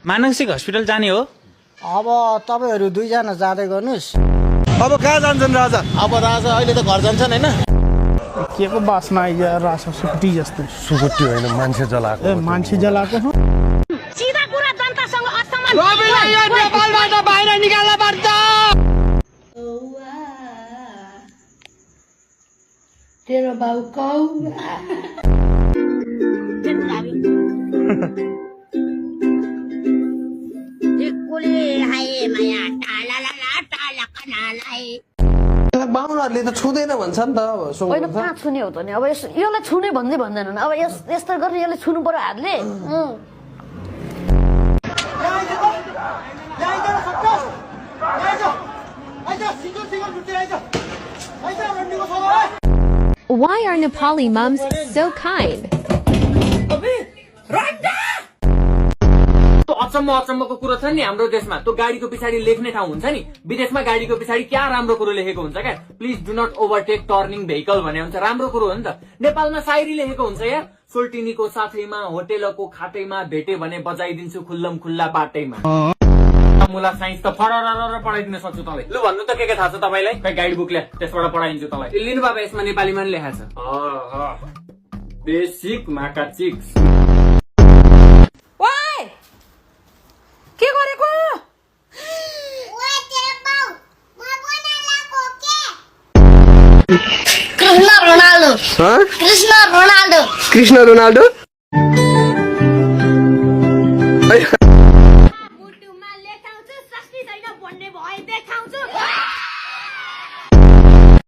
मानसिक हस्पिटल जाने हो? अब तपाईहरु दुईजना जाँदै गर्नुस्। अब कहाँ जान्छन् राजा? अब राजा अहिले त घर जान्छन् हैन? के को बासमा आइया राजा सुकुटी जस्तो। सुकुटी होइन मान्छे जलाएको। ए मान्छे जलाएको हो। सीधा कुरा जनतासँग असमान। रविलाई यो नेपालबाट बाहिर निकाल्न पर्छ। तेरो बाउ कौवा। बाहुनहरूले त छुँदैन भन्छ नि त अब होइन कहाँ छुने हो त नि अब यसलाई छुने भन्दै भन्दैनन् अब यस्तो गरेर यसले छुनु पर्यो हातले Why are Nepali moms so kind? अचम्मको कुरो छ नि हाम्रो देशमा त्यो गाडीको पछाडि लेख्ने ठाउँ हुन्छ नि विदेशमा गाडीको पछाडि क्या राम्रो कुरो लेखेको हुन्छ क्या please do not overtake turning vehicle भने हुन्छ राम्रो कुरो हो नि त नेपालमा सायरी लेखेको हुन्छ यार सोल्टिनीको साथैमा होटेलको खाटैमा भेटे भने बजाइदिन्छु खुल्लम खुल्ला बाटैमा मुला साइन्स त फरर पढाइदिन सक्छु तपाईँ लु भन्नु त के थाहा छ तपाईँलाई खै गाइड बुक ल्या त्यसबाट पढाइदिन्छु तपाईँ लिनु बाबा यसमा नेपालीमा नि लेखा छ बेसिक माका चिक्स के गरेको Krishna Ronaldo Krishna Krishna Ronaldo Krishna Ronaldo